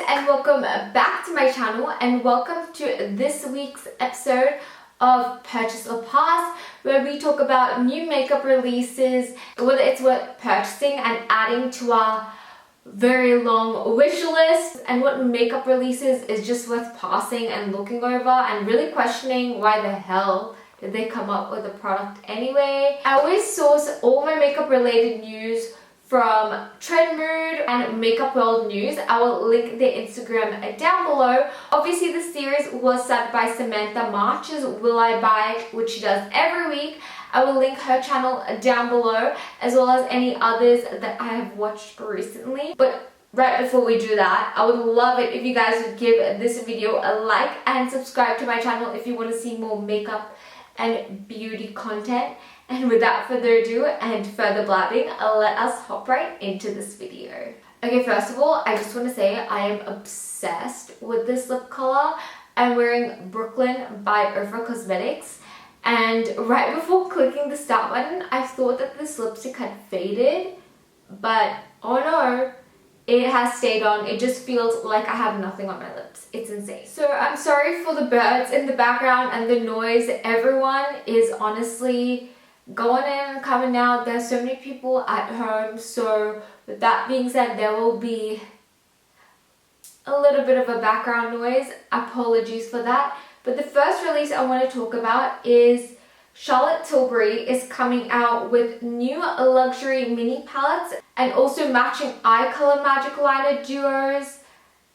and welcome back to my channel, and welcome to this week's episode of Purchase or Pass, where we talk about new makeup releases, whether it's worth purchasing and adding to our very long wish list, and what makeup releases is just worth passing and looking over and really questioning why the hell did they come up with a product anyway. I always source all my makeup related news from Trend Mood and Makeup World News. I will link their Instagram down below. Obviously, the series was started by Samantha March's Will I Buy It, which she does every week. I will link her channel down below, as well as any others that I have watched recently. But right before we do that, I would love it if you guys would give this video a like and subscribe to my channel if you want to see more makeup and beauty content. And without further ado and further blabbing, let us hop right into this video. Okay, first of all, I just want to say I am obsessed with this lip color. I'm wearing Brooklyn by Ofra Cosmetics, and right before clicking the start button, I thought that this lipstick had faded, but oh no, it has stayed on. It just feels like I have nothing on my lips. It's insane. So I'm sorry for the birds in the background and the noise. Everyone is honestly going in and coming out. There's so many people at home, so with that being said, there will be a little bit of a background noise. Apologies for that. But the first release I want to talk about is Charlotte Tilbury is coming out with new luxury mini palettes and also matching eye color magic liner duos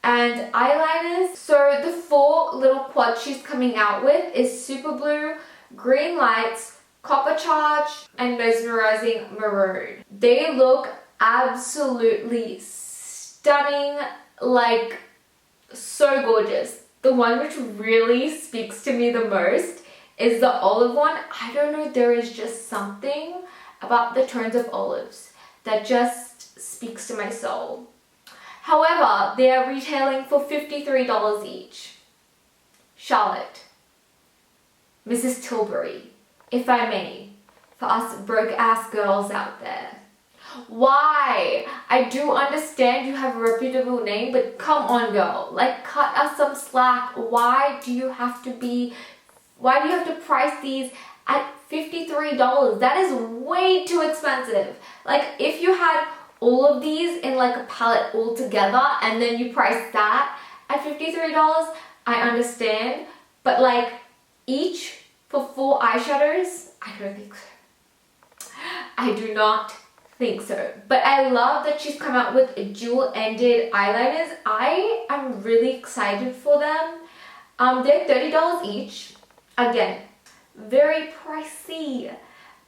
and eyeliners. So the four little quads she's coming out with is Super Blue, Green Lights, Copper Charge, and Mesmerizing Maroon. They look absolutely stunning, like so gorgeous. The one which really speaks to me the most is the olive one. I don't know, there is just something about the tones of olives that just speaks to my soul. However, they are retailing for $53 each. Charlotte, Mrs. Tilbury, if I may, for us broke-ass girls out there. Why? I do understand you have a reputable name, but come on, girl. Like, cut us some slack. Why do you have to price these at $53? That is way too expensive. Like, if you had all of these in like a palette all together and then you price that at $53, I understand. But like, each for 4 eyeshadows, I don't think so. I do not think so. But I love that she's come out with dual-ended eyeliners. I am really excited for them. They're $30 each. Again, very pricey.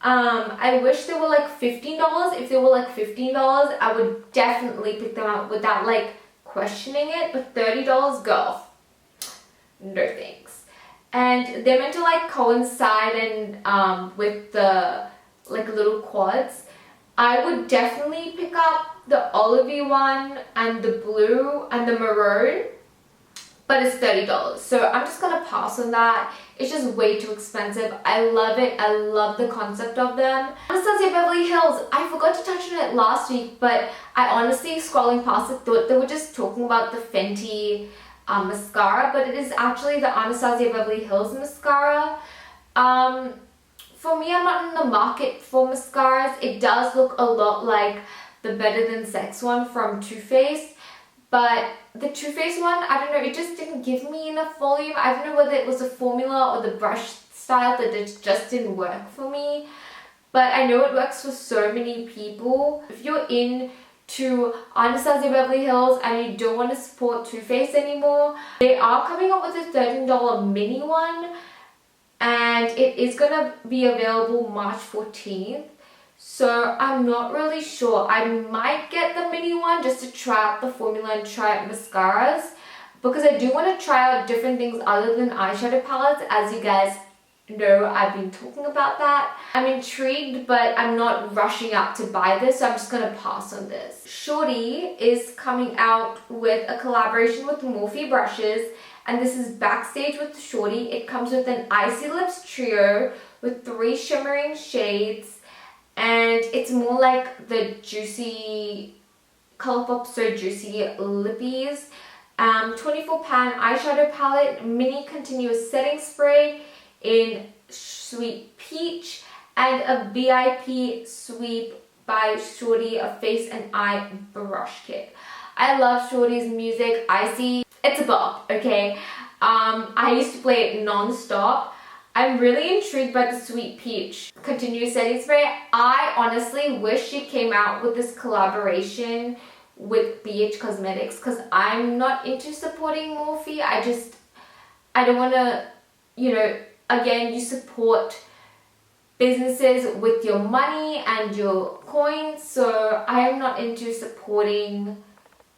I wish they were like $15. If they were like $15, I would definitely pick them up without like questioning it. But $30, girl, no thanks. And they're meant to like coincide and with the like little quads. I would definitely pick up the olivey one and the blue and the maroon, but it's $30. So I'm just gonna pass on that. It's just way too expensive. I love it. I love the concept of them. Anasazi Beverly Hills. I forgot to touch on it last week, but I honestly, scrolling past it, thought they were just talking about the Fenty mascara, but it is actually the Anasazi Beverly Hills mascara. For me, I'm not in the market for mascaras. It does look a lot like the Better Than Sex one from Too Faced, but the Too Faced one, I don't know, it just didn't give me enough volume. I don't know whether it was the formula or the brush style that it just didn't work for me, but I know it works for so many people. If you're into Anasazi Beverly Hills and you don't want to support Too Faced anymore, they are coming up with a $13 mini one, and it is gonna be available March 14th. So I'm not really sure. I might get the mini one just to try out the formula and try out mascaras, because I do want to try out different things other than eyeshadow palettes. As you guys know, I've been talking about that. I'm intrigued, but I'm not rushing out to buy this, so I'm just gonna pass on this. Shorty is coming out with a collaboration with Morphe brushes, and this is Backstage with Shorty. It comes with an Icy Lips trio with 3 shimmering shades, and it's more like the juicy Colourpop So Juicy lippies. 24 pan eyeshadow palette, mini continuous setting spray in Sweet Peach, and a VIP Sweep by Shorty, a face and eye brush kit. I love Shorty's music. Icy, it's a bop, okay? I used to play it non-stop. I'm really intrigued by the Sweet Peach continuous setting spray. I honestly wish she came out with this collaboration with BH Cosmetics, because I'm not into supporting Morphe. I don't want to, you know, again, you support businesses with your money and your coins, so I am not into supporting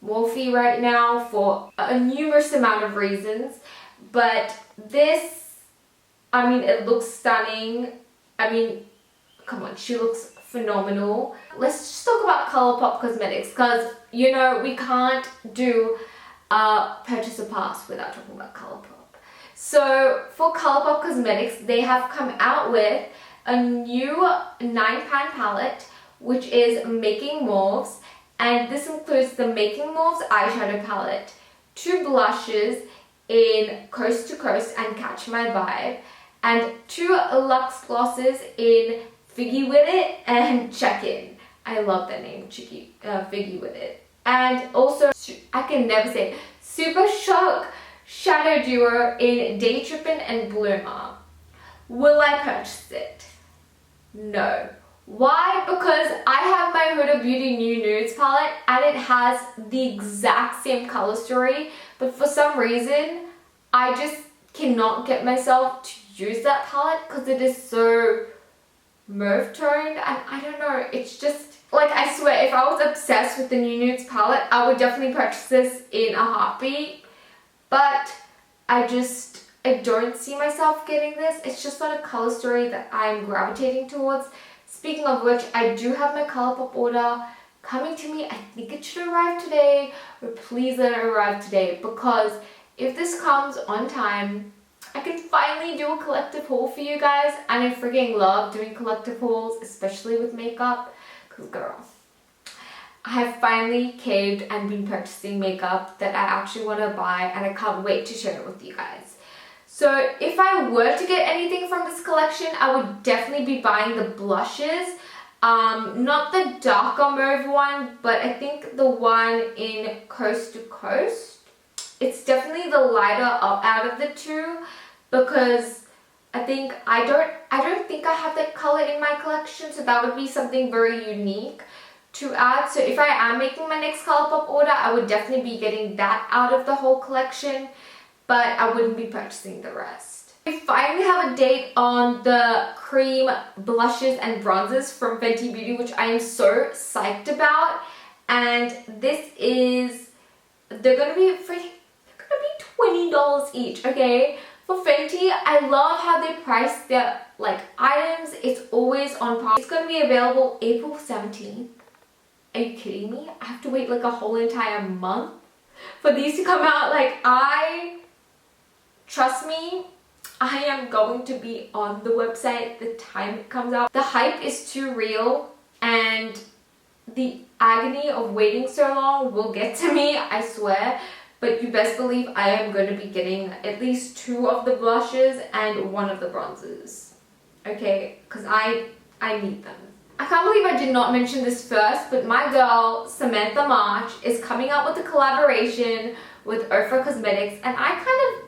Morphe right now for a numerous amount of reasons. But this, I mean, it looks stunning. I mean, come on, she looks phenomenal. Let's just talk about Colourpop Cosmetics, because, you know, we can't do a purchase a pass without talking about Colourpop. So for Colourpop Cosmetics, they have come out with a new 9-pan palette, which is Making Mauves, and this includes the Making Mauves eyeshadow palette, 2 blushes in Coast to Coast and Catch My Vibe, and 2 luxe glosses in Figgy With It and Check In. I love that name, Figgy With It. And also, I can never say it, Super Shock Shadow Duo in Day Trippin' and Bloomer. Will I purchase it? No. Why? Because I have my Huda Beauty New Nudes palette and it has the exact same color story, but for some reason, I just cannot get myself to use that palette because it is so mauve toned, and I don't know, it's just, like, I swear, if I was obsessed with the New Nudes palette, I would definitely purchase this in a heartbeat, but I don't see myself getting this. It's just not a color story that I'm gravitating towards. Speaking of which, I do have my Colourpop order coming to me. I think it should arrive today, or please let it arrive today, because if this comes on time, I can finally do a collective haul for you guys, and I freaking love doing collective hauls, especially with makeup, because girl, I have finally caved and been purchasing makeup that I actually want to buy, and I can't wait to share it with you guys. So if I were to get anything from this collection, I would definitely be buying the blushes, not the darker mauve one, but I think the one in Coast to Coast. It's definitely the lighter out of the two, because I don't think I have that color in my collection, so that would be something very unique to add. So if I am making my next Colourpop order, I would definitely be getting that out of the whole collection, but I wouldn't be purchasing the rest. We finally have a date on the cream blushes and bronzers from Fenty Beauty, which I am so psyched about, and they're gonna be $20 each, okay? For Fenty, I love how they price their items. It's always on par. It's going to be available April 17th. Are you kidding me? I have to wait like a whole entire month for these to come out. Trust me, I am going to be on the website the time it comes out. The hype is too real, and the agony of waiting so long will get to me, I swear. But you best believe I am going to be getting at least 2 of the blushes and 1 of the bronzers. Okay? Because I need them. I can't believe I did not mention this first, but my girl, Samantha March, is coming out with a collaboration with Ofra Cosmetics, and I kind of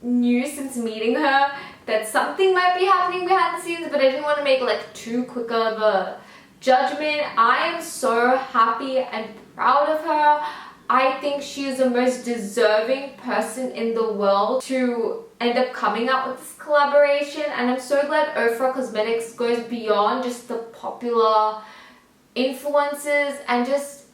knew since meeting her that something might be happening behind the scenes, but I didn't want to make too quick of a judgment. I am so happy and proud of her. I think she is the most deserving person in the world to end up coming out with this collaboration, and I'm so glad Ofra Cosmetics goes beyond just the popular influencers and just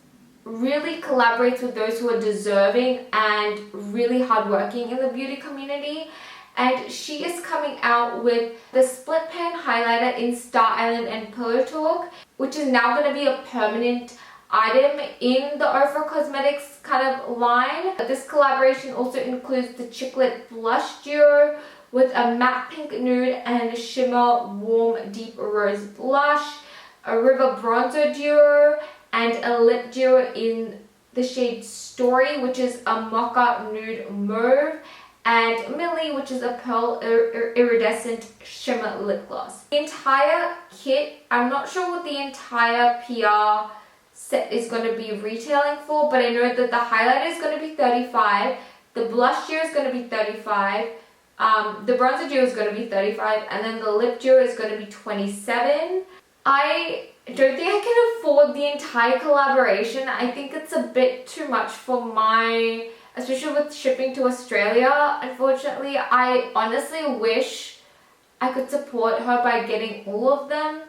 really collaborates with those who are deserving and really hardworking in the beauty community. And she is coming out with the split pan highlighter in Star Island and Pillow Talk, which is now going to be a permanent item in the Ofra Cosmetics kind of line. This collaboration also includes the Chiclet Blush Duo with a matte pink nude and a shimmer warm deep rose blush, a River Bronzer Duo, and a lip duo in the shade Story, which is a mocha nude mauve, and Millie, which is a pearl iridescent shimmer lip gloss. The entire kit, I'm not sure what the entire PR set is going to be retailing for, but I know that the highlighter is going to be $35, the blush duo is going to be $35, the bronzer duo is going to be $35, and then the lip duo is going to be $27. I don't think I can afford the entire collaboration. I think it's a bit too much for my, especially with shipping to Australia. Unfortunately, I honestly wish I could support her by getting all of them.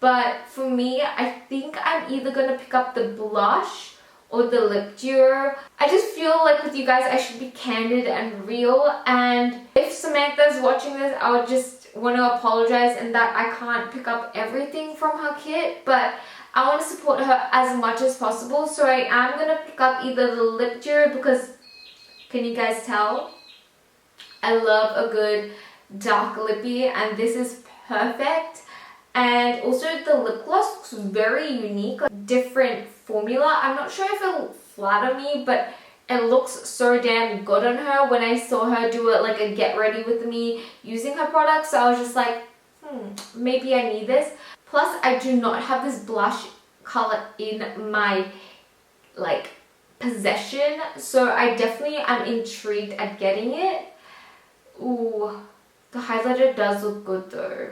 But for me, I think I'm either going to pick up the blush or the lip duo. I just feel like with you guys, I should be candid and real. And if Samantha is watching this, I would just want to apologize in that I can't pick up everything from her kit. But I want to support her as much as possible. So I am going to pick up either the lip duo because, can you guys tell? I love a good dark lippy and this is perfect. And also the lip gloss looks very unique, like different formula. I'm not sure if it'll flatter me, but it looks so damn good on her. When I saw her do it like a get ready with me using her products, so I was just like, maybe I need this. Plus I do not have this blush color in my like possession, so I definitely am intrigued at getting it. Ooh, the highlighter does look good though.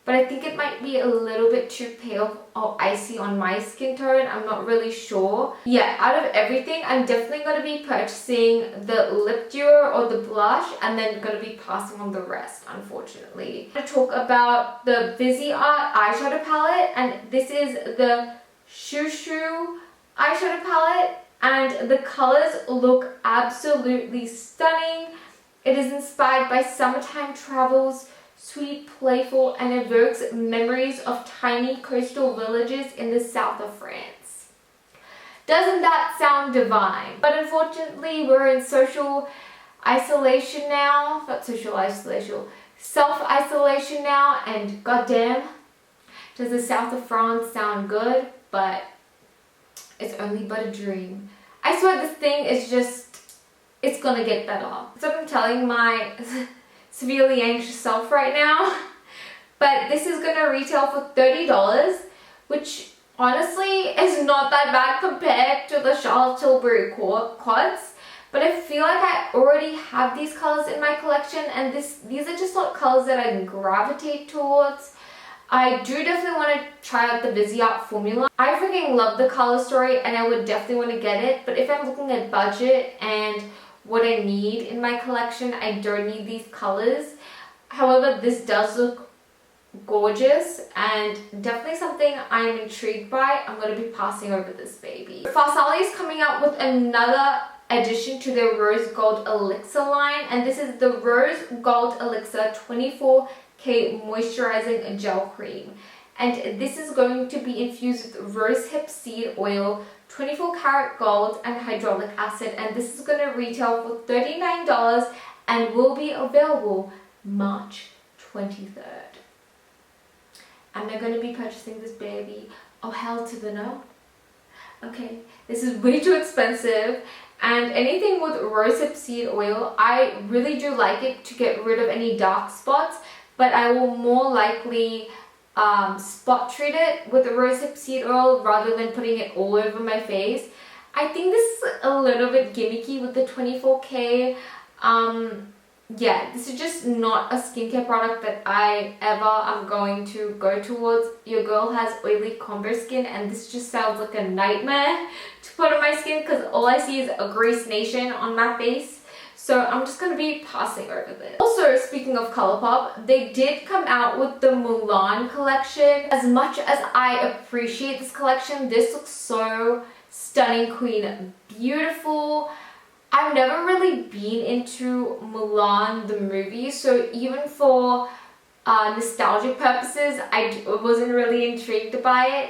But I think it might be a little bit too pale or icy on my skin tone. I'm not really sure. Yeah, out of everything, I'm definitely going to be purchasing the lip duo or the blush and then going to be passing on the rest, unfortunately. I'm going to talk about the Busy Art eyeshadow palette, and this is the Shoo Shoo eyeshadow palette, and the colors look absolutely stunning. It is inspired by summertime travels, sweet, playful, and evokes memories of tiny coastal villages in the south of France. Doesn't that sound divine? But unfortunately, we're in social isolation now. Not social isolation, self-isolation now, and goddamn, does the south of France sound good? But it's only but a dream. I swear this thing is just, it's gonna get better. So I'm telling my severely anxious self right now. But this is gonna retail for $30, which honestly is not that bad compared to the Charlotte Tilbury quads. But I feel like I already have these colors in my collection, and these are just not colors that I gravitate towards. I do definitely want to try out the Busy Art formula. I freaking love the color story and I would definitely want to get it. But if I'm looking at budget and what I need in my collection, I don't need these colors. However, this does look gorgeous and definitely something I'm intrigued by. I'm going to be passing over this baby. Farsali is coming out with another addition to their Rose Gold Elixir line, and this is the Rose Gold Elixir 24K Moisturizing Gel Cream. And this is going to be infused with rosehip seed oil, 24 karat gold, and hyaluronic acid, and this is going to retail for $39 and will be available March 23rd. Am I going to be purchasing this baby? Oh, hell to the no. Okay, this is way too expensive, and anything with rosehip seed oil, I really do like it to get rid of any dark spots, but I will more likely spot treat it with the rosehip seed oil rather than putting it all over my face. I think this is a little bit gimmicky with the 24K. Yeah, this is just not a skincare product that I ever am going to go towards. Your girl has oily combo skin, and this just sounds like a nightmare to put on my skin because all I see is a grease nation on my face. So I'm just going to be passing over this. Also, speaking of Colourpop, they did come out with the Mulan collection. As much as I appreciate this collection, this looks so stunning, queen. Beautiful. I've never really been into Mulan the movie, so even for nostalgic purposes, I wasn't really intrigued by it.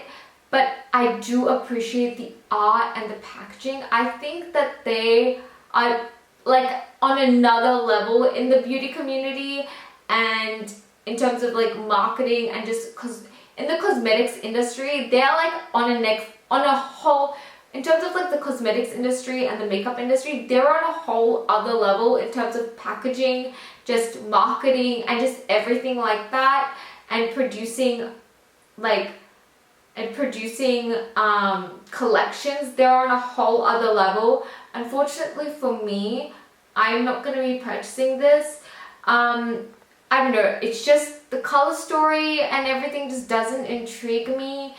But I do appreciate the art and the packaging. I think that they are like on another level in the beauty community and in terms of like marketing, and just because in the cosmetics industry they're like on a whole in terms of like the cosmetics industry and the makeup industry, they're on a whole other level in terms of packaging, just marketing, and just everything like that, and producing collections. They're on a whole other level. Unfortunately for me, I'm not going to be purchasing this. I don't know, it's just the color story and everything just doesn't intrigue me.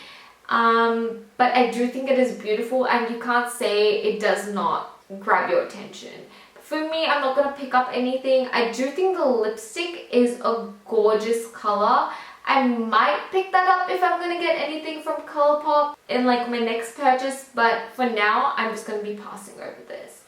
But I do think it is beautiful, and you can't say it does not grab your attention. For me, I'm not going to pick up anything. I do think the lipstick is a gorgeous color. I might pick that up if I'm going to get anything from Colourpop in like my next purchase, but for now, I'm just going to be passing over this.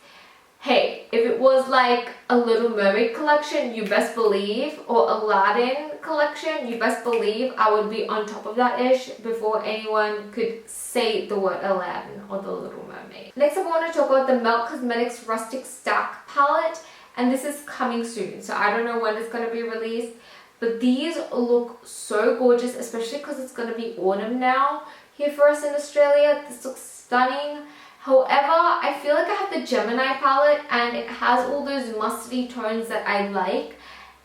Hey, if it was like a Little Mermaid collection, you best believe, or Aladdin collection, you best believe I would be on top of that ish before anyone could say the word Aladdin or the Little Mermaid. Next up, I want to talk about the Melt Cosmetics Rustic Stack palette, and this is coming soon, so I don't know when it's going to be released, but these look so gorgeous, especially because it's going to be autumn now here for us in Australia. This looks stunning. However, I feel like I have the Gemini palette, and it has all those mustardy tones that I like.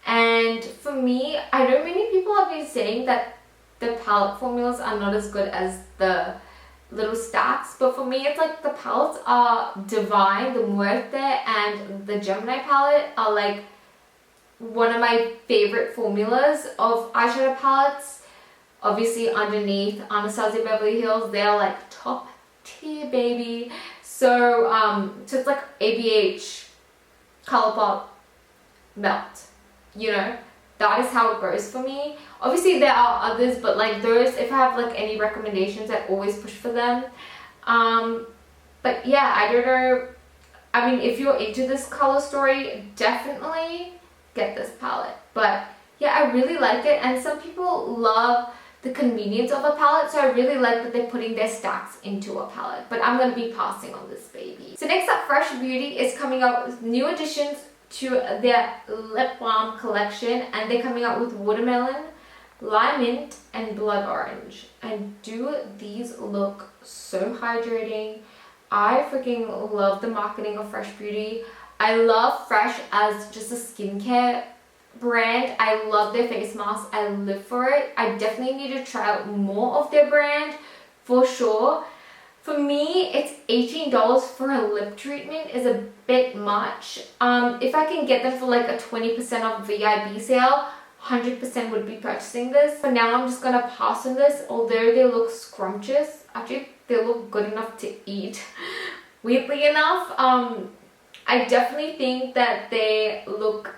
And for me, I know many people have been saying that the palette formulas are not as good as the little stacks, but for me, it's like the palettes are divine. The Muerte and the Gemini palette are like one of my favorite formulas of eyeshadow palettes. Obviously, underneath Anasazi Beverly Hills, they're like top tier, baby. So it's like ABH, Colourpop, Melt, you know, that is how it goes for me. Obviously there are others, but like those, if I have like any recommendations, I always push for them. But yeah, I don't know, I mean, if you're into this color story, definitely get this palette. But yeah, I really like it, and some people love the convenience of a palette, so I really like that they're putting their stacks into a palette, but I'm going to be passing on this baby. So next up, Fresh Beauty is coming out with new additions to their lip balm collection, and they're coming out with watermelon, lime mint, and blood orange. And do these look so hydrating. I freaking love the marketing of Fresh Beauty. I love Fresh as just a skincare brand. I love their face masks. I live for it. I definitely need to try out more of their brand for sure. For me, it's $18 for a lip treatment is a bit much. If I can get them for like a 20% off VIB sale, 100% would be purchasing this. For now, I'm just gonna pass on this. Although they look scrumptious, actually they look good enough to eat. Weirdly enough, I definitely think that they look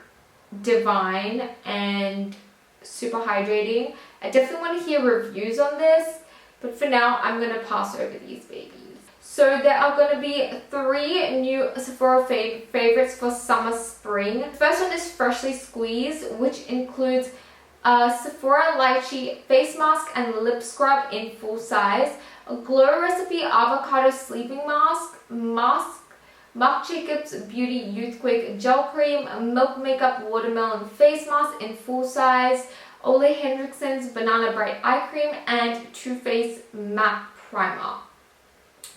divine and super hydrating. I definitely want to hear reviews on this, but for now I'm going to pass over these babies. So there are going to be 3 new Sephora favorites for summer spring. The first one is Freshly Squeezed, which includes a Sephora Lychee face mask and lip scrub in full size, a Glow Recipe avocado sleeping mask, Marc Jacobs Beauty Youth Quick Gel Cream, Milk Makeup Watermelon Face Mask in full size, Ole Henriksen's Banana Bright Eye Cream, and Too Faced Matte Primer.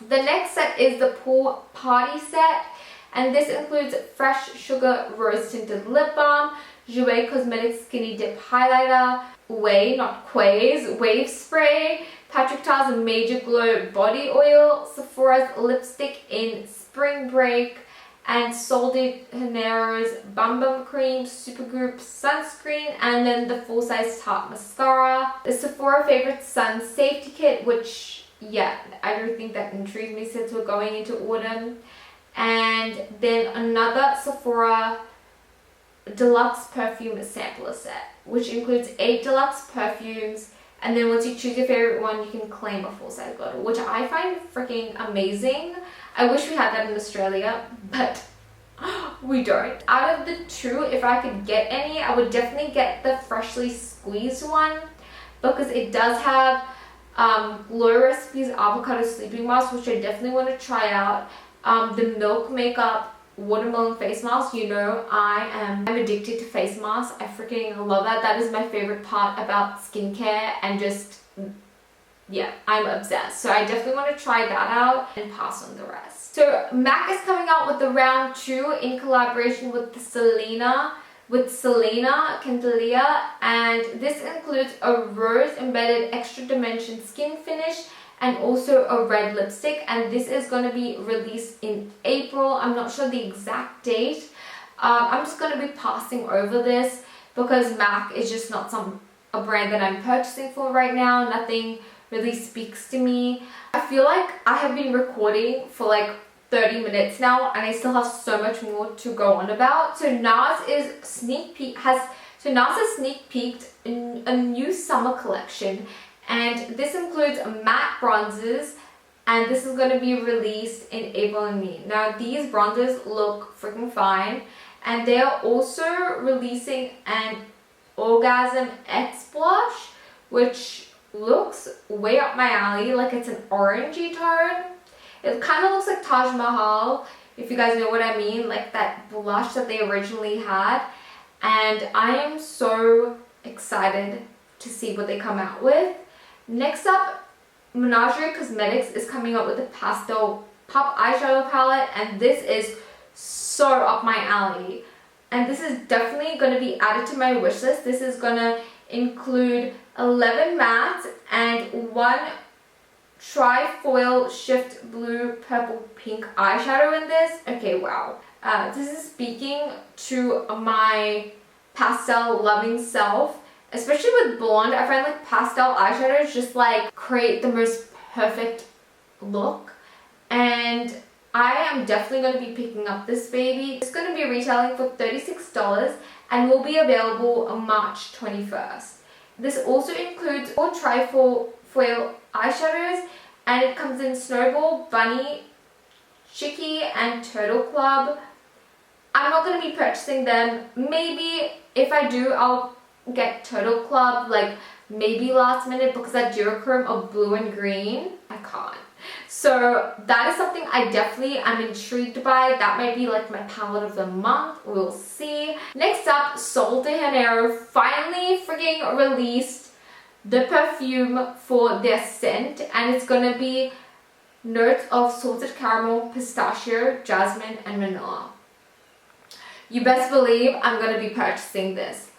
The next set is the Pool Party set, and this includes Fresh Sugar Rose Tinted Lip Balm, Jouer Cosmetics Skinny Dip Highlighter, Wave Spray, Patrick Ta's Major Glow Body Oil, Sephora's Lipstick in Spring Break, and Sol de Janeiro's Bum Bum Cream Supergroup Sunscreen, and then the full-size Tarte Mascara. The Sephora Favorite Sun Safety Kit, which, yeah, I don't think that intrigues me since we're going into autumn. And then another Sephora Deluxe Perfume Sampler Set, which includes 8 deluxe perfumes, and then once you choose your favorite one, you can claim a full-size bottle, which I find freaking amazing. I wish we had that in Australia, but we don't. Out of the 2, if I could get any, I would definitely get the Freshly Squeezed one, because it does have Glow Recipes Avocado Sleeping Mask, which I definitely want to try out. The Milk Makeup Watermelon Face Mask, you know I'm addicted to face masks. I freaking love that. That is my favorite part about skincare and just yeah, I'm obsessed. So I definitely want to try that out and pass on the rest. So MAC is coming out with the round 2 in collaboration with the Selena Candelier, and this includes a rose embedded extra dimension skin finish and also a red lipstick, and this is going to be released in April. I'm not sure the exact date. I'm just going to be passing over this because MAC is just not a brand that I'm purchasing for right now. Nothing really speaks to me. I feel like I have been recording for like 30 minutes now and I still have so much more to go on about. So NARS has sneak peeked in a new summer collection, and this includes matte bronzes, and this is going to be released in April and May. Now these bronzers look freaking fine, and they are also releasing an Orgasm X blush, which looks way up my alley. Like, it's an orangey tone. It kind of looks like Taj Mahal, if you guys know what I mean, like that blush that they originally had. And I am so excited to see what they come out with. Next up, Menagerie Cosmetics is coming out with a pastel pop eyeshadow palette, and this is so up my alley. And this is definitely going to be added to my wish list. This is going to include 11 mattes and 1 Trifoil Shift Blue Purple Pink eyeshadow in this. Okay, wow. This is speaking to my pastel loving self. Especially with blonde, I find like pastel eyeshadows just like create the most perfect look. And I am definitely going to be picking up this baby. It's going to be retailing for $36 and will be available on March 21st. This also includes 4 Trifoil eyeshadows, and it comes in Snowball, Bunny, Chicky, and Turtle Club. I'm not going to be purchasing them. Maybe if I do, I'll get Turtle Club like maybe last minute, because that duochrome of blue and green, I can't. So that is something I definitely am intrigued by. That might be like my palette of the month. We'll see. Next up, Sol de Janeiro finally freaking released the perfume for their scent, and it's gonna be notes of salted caramel, pistachio, jasmine, and vanilla. You best believe I'm gonna be purchasing this.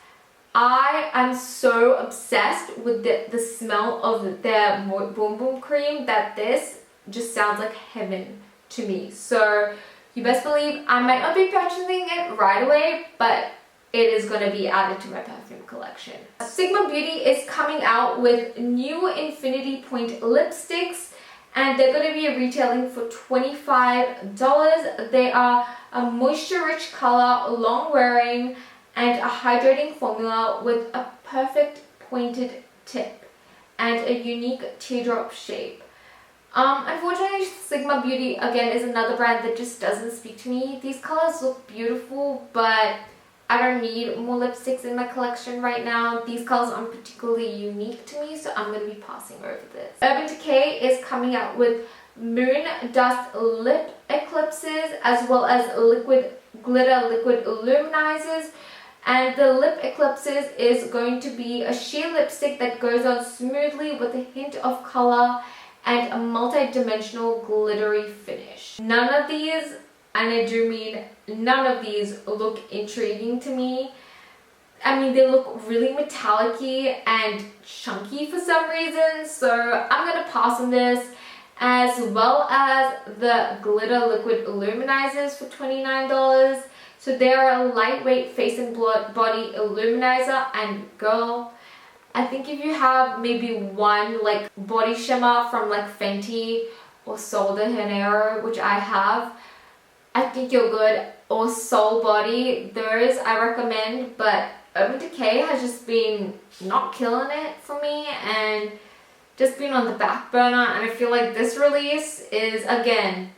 I am so obsessed with the smell of their Boom Boom cream that this just sounds like heaven to me. So you best believe I might not be purchasing it right away, but it is going to be added to my perfume collection. Sigma Beauty is coming out with new Infinity Point lipsticks, and they're going to be retailing for $25. They are a moisture-rich color, long-wearing, and a hydrating formula with a perfect pointed tip and a unique teardrop shape. Unfortunately, Sigma Beauty again is another brand that just doesn't speak to me. These colors look beautiful, but I don't need more lipsticks in my collection right now. These colors aren't particularly unique to me, so I'm going to be passing over this. Urban Decay is coming out with Moon Dust Lip Eclipses, as well as glitter liquid luminizers. And the Lip Eclipses is going to be a sheer lipstick that goes on smoothly with a hint of color and a multi-dimensional glittery finish. None of these, and I do mean none of these, look intriguing to me. I mean, they look really metallic-y and chunky for some reason, so I'm gonna pass on this, as well as the glitter liquid illuminizers for $29. So they are a lightweight face and body illuminizer, and girl, I think if you have maybe one like body shimmer from like Fenty or Sol de Janeiro, which I have, I think you're good. Or Soul Body, those I recommend, but Urban Decay has just been not killing it for me and just been on the back burner, and I feel like this release is again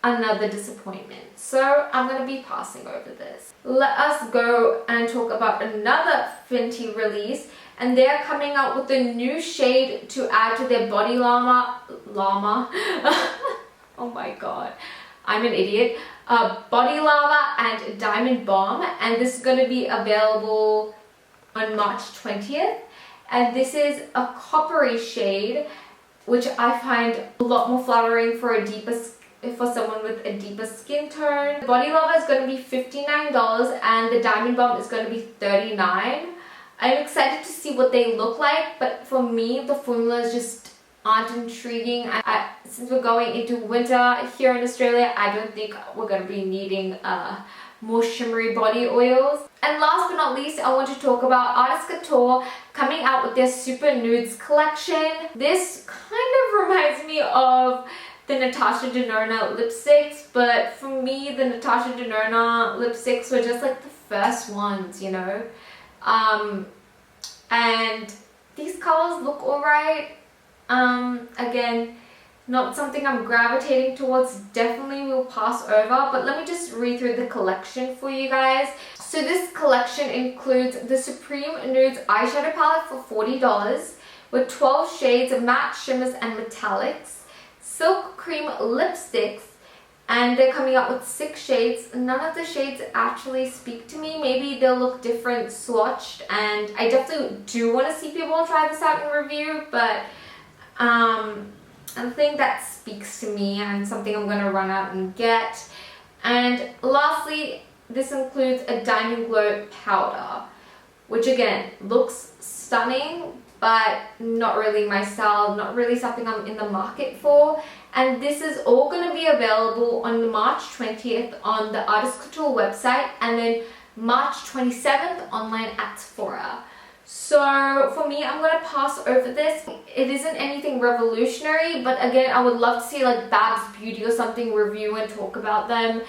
another disappointment. So I'm going to be passing over this. Let us go and talk about another Fenty release, and they are coming out with a new shade to add to their Body Llama. Oh my god, I'm an idiot. Body Lava and Diamond Bomb, and this is going to be available on March 20th. And this is a coppery shade, which I find a lot more flattering for someone with a deeper skin tone. The Body Lover is going to be $59 and the Diamond Bomb is going to be $39. I'm excited to see what they look like, but for me the formulas just aren't intriguing. Since we're going into winter here in Australia, I don't think we're going to be needing more shimmery body oils. And last but not least, I want to talk about Artist Couture coming out with their Super Nudes collection. This kind of reminds me of the Natasha Denona lipsticks, but for me the Natasha Denona lipsticks were just like the first ones, you know. And these colors look alright. Again, not something I'm gravitating towards, definitely will pass over, but let me just read through the collection for you guys. So this collection includes the Supreme Nudes eyeshadow palette for $40 with 12 shades of matte, shimmers and metallics, Silk Cream lipsticks, and they're coming out with 6 shades. None of the shades actually speak to me. Maybe they'll look different swatched, and I definitely do want to see people try this out in review, but I think that speaks to me and something I'm going to run out and get. And lastly, this includes a Diamond Glow powder, which again looks stunning, but not really my style, not really something I'm in the market for. And this is all going to be available on March 20th on the Artist Couture website, and then March 27th online at Sephora. So for me, I'm going to pass over this. It isn't anything revolutionary, but again, I would love to see like Babs Beauty or something review and talk about them,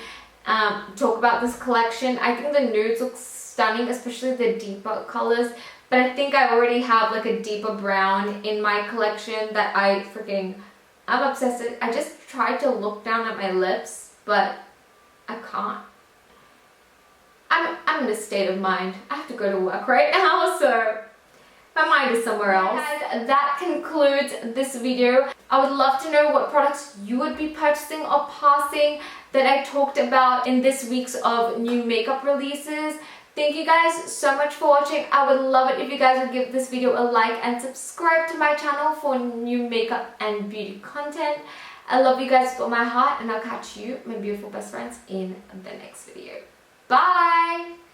talk about this collection. I think the nudes look stunning, especially the deeper colors, but I think I already have like a deeper brown in my collection that I'm obsessed with. I just tried to look down at my lips, but I can't. I'm in a state of mind. I have to go to work right now, so my mind is somewhere else. Guys, that concludes this video. I would love to know what products you would be purchasing or passing that I talked about in this week's of new makeup releases. Thank you guys so much for watching. I would love it if you guys would give this video a like and subscribe to my channel for new makeup and beauty content. I love you guys with all my heart, and I'll catch you, my beautiful best friends, in the next video. Bye!